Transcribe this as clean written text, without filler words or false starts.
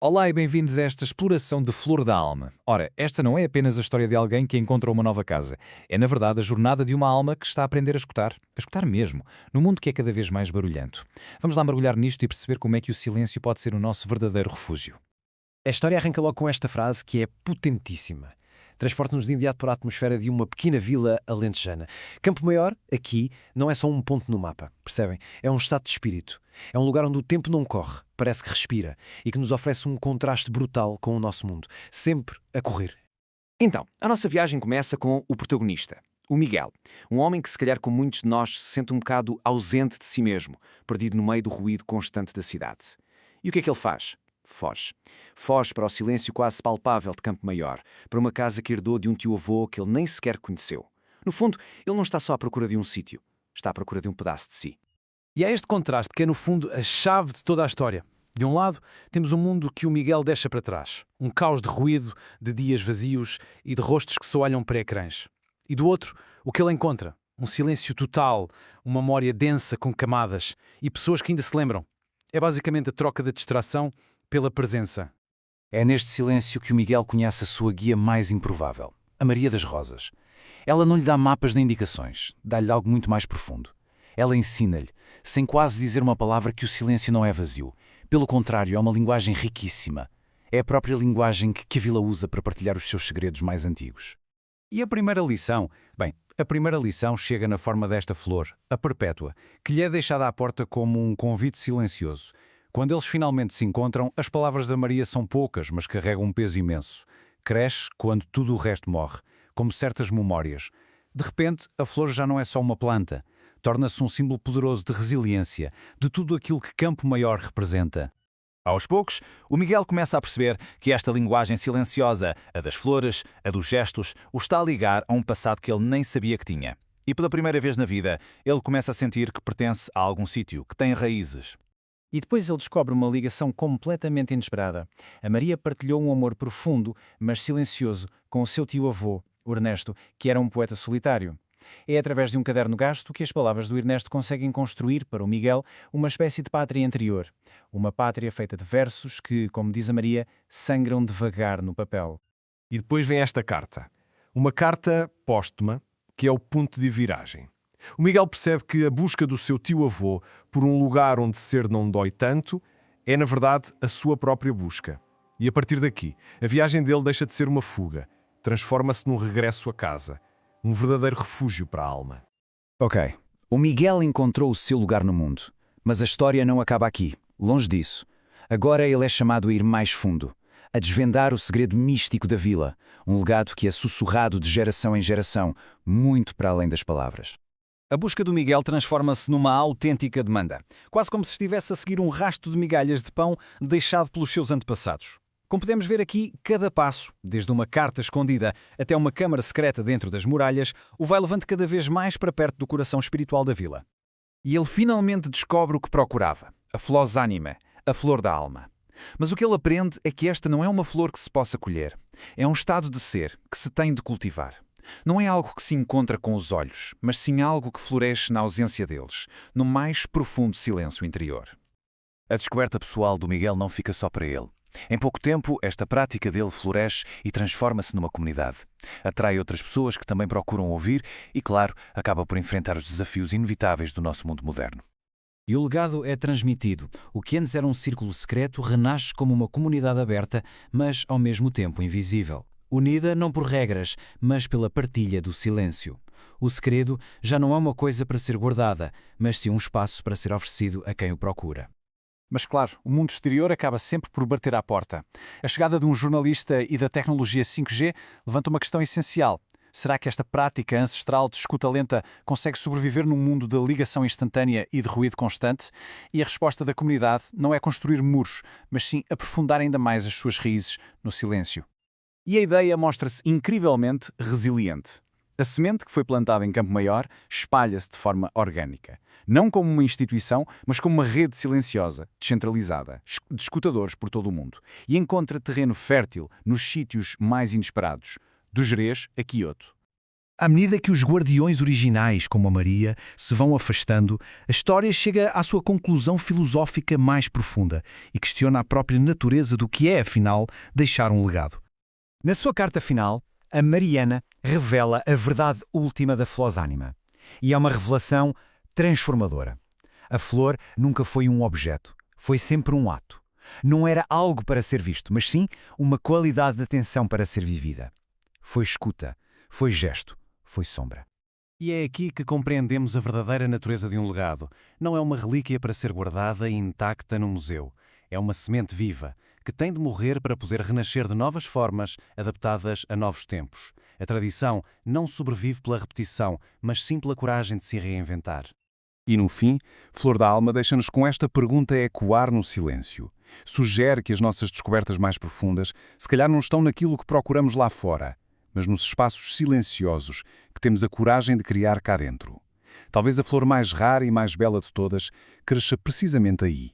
Olá e bem-vindos a esta exploração de Flor da Alma. Ora, esta não é apenas a história de alguém que encontrou uma nova casa. É, na verdade, a jornada de uma alma que está a aprender a escutar mesmo, num mundo que é cada vez mais barulhento. Vamos lá mergulhar nisto e perceber como é que o silêncio pode ser o nosso verdadeiro refúgio. A história arranca logo com esta frase que é potentíssima. Transporta-nos de imediato para a atmosfera de uma pequena vila alentejana. Campo Maior, aqui, não é só um ponto no mapa, percebem? É um estado de espírito. É um lugar onde o tempo não corre, parece que respira, e que nos oferece um contraste brutal com o nosso mundo, sempre a correr. Então, a nossa viagem começa com o protagonista, o Miguel. Um homem que, se calhar como muitos de nós, se sente um bocado ausente de si mesmo, perdido no meio do ruído constante da cidade. E o que é que ele faz? Foge. Foge para o silêncio quase palpável de Campo Maior, para uma casa que herdou de um tio-avô que ele nem sequer conheceu. No fundo, ele não está só à procura de um sítio, está à procura de um pedaço de si. E é este contraste que é, no fundo, a chave de toda a história. De um lado, temos um mundo que o Miguel deixa para trás. Um caos de ruído, de dias vazios e de rostos que só olham para ecrãs. E do outro, o que ele encontra. Um silêncio total, uma memória densa com camadas e pessoas que ainda se lembram. É basicamente a troca da distração pela presença. É neste silêncio que o Miguel conhece a sua guia mais improvável, a Maria das Rosas. Ela não lhe dá mapas nem indicações, dá-lhe algo muito mais profundo. Ela ensina-lhe, sem quase dizer uma palavra, que o silêncio não é vazio. Pelo contrário, é uma linguagem riquíssima. É a própria linguagem que a vila usa para partilhar os seus segredos mais antigos. E a primeira lição? Bem, a primeira lição chega na forma desta flor, a Perpétua, que lhe é deixada à porta como um convite silencioso. Quando eles finalmente se encontram, as palavras da Maria são poucas, mas carregam um peso imenso. Cresce quando tudo o resto morre, como certas memórias. De repente, a flor já não é só uma planta. Torna-se um símbolo poderoso de resiliência, de tudo aquilo que Campo Maior representa. Aos poucos, o Miguel começa a perceber que esta linguagem silenciosa, a das flores, a dos gestos, o está a ligar a um passado que ele nem sabia que tinha. E pela primeira vez na vida, ele começa a sentir que pertence a algum sítio, que tem raízes. E depois ele descobre uma ligação completamente inesperada. A Maria partilhou um amor profundo, mas silencioso, com o seu tio-avô, o Ernesto, que era um poeta solitário. É através de um caderno gasto que as palavras do Ernesto conseguem construir, para o Miguel, uma espécie de pátria interior. Uma pátria feita de versos que, como diz a Maria, sangram devagar no papel. E depois vem esta carta. Uma carta póstuma, que é o ponto de viragem. O Miguel percebe que a busca do seu tio-avô por um lugar onde ser não dói tanto é, na verdade, a sua própria busca. E a partir daqui, a viagem dele deixa de ser uma fuga, transforma-se num regresso a casa, um verdadeiro refúgio para a alma. Ok, o Miguel encontrou o seu lugar no mundo, mas a história não acaba aqui, longe disso. Agora ele é chamado a ir mais fundo, a desvendar o segredo místico da vila, um legado que é sussurrado de geração em geração, muito para além das palavras. A busca do Miguel transforma-se numa autêntica demanda, quase como se estivesse a seguir um rastro de migalhas de pão deixado pelos seus antepassados. Como podemos ver aqui, cada passo, desde uma carta escondida até uma câmara secreta dentro das muralhas, o vai levando cada vez mais para perto do coração espiritual da vila. E ele finalmente descobre o que procurava, a flos anima, a flor da alma. Mas o que ele aprende é que esta não é uma flor que se possa colher. É um estado de ser que se tem de cultivar. Não é algo que se encontra com os olhos, mas sim algo que floresce na ausência deles, no mais profundo silêncio interior. A descoberta pessoal do Miguel não fica só para ele. Em pouco tempo, esta prática dele floresce e transforma-se numa comunidade. Atrai outras pessoas que também procuram ouvir e, claro, acaba por enfrentar os desafios inevitáveis do nosso mundo moderno. E o legado é transmitido. O que antes era um círculo secreto renasce como uma comunidade aberta, mas ao mesmo tempo invisível. Unida não por regras, mas pela partilha do silêncio. O segredo já não é uma coisa para ser guardada, mas sim um espaço para ser oferecido a quem o procura. Mas claro, o mundo exterior acaba sempre por bater à porta. A chegada de um jornalista e da tecnologia 5G levanta uma questão essencial. Será que esta prática ancestral de escuta lenta consegue sobreviver num mundo de ligação instantânea e de ruído constante? E a resposta da comunidade não é construir muros, mas sim aprofundar ainda mais as suas raízes no silêncio. E a ideia mostra-se incrivelmente resiliente. A semente que foi plantada em Campo Maior espalha-se de forma orgânica. Não como uma instituição, mas como uma rede silenciosa, descentralizada, de escutadores por todo o mundo. E encontra terreno fértil nos sítios mais inesperados, do Gerês a Quioto. À medida que os guardiões originais, como a Maria, se vão afastando, a história chega à sua conclusão filosófica mais profunda e questiona a própria natureza do que é, afinal, deixar um legado. Na sua carta final, a Mariana revela a verdade última da Flos Anima. E é uma revelação transformadora. A flor nunca foi um objeto, foi sempre um ato. Não era algo para ser visto, mas sim uma qualidade de atenção para ser vivida. Foi escuta, foi gesto, foi sombra. E é aqui que compreendemos a verdadeira natureza de um legado. Não é uma relíquia para ser guardada e intacta num museu. É uma semente viva, que tem de morrer para poder renascer de novas formas, adaptadas a novos tempos. A tradição não sobrevive pela repetição, mas sim pela coragem de se reinventar. E no fim, Flor da Alma deixa-nos com esta pergunta a ecoar no silêncio. Sugere que as nossas descobertas mais profundas se calhar não estão naquilo que procuramos lá fora, mas nos espaços silenciosos que temos a coragem de criar cá dentro. Talvez a flor mais rara e mais bela de todas cresça precisamente aí.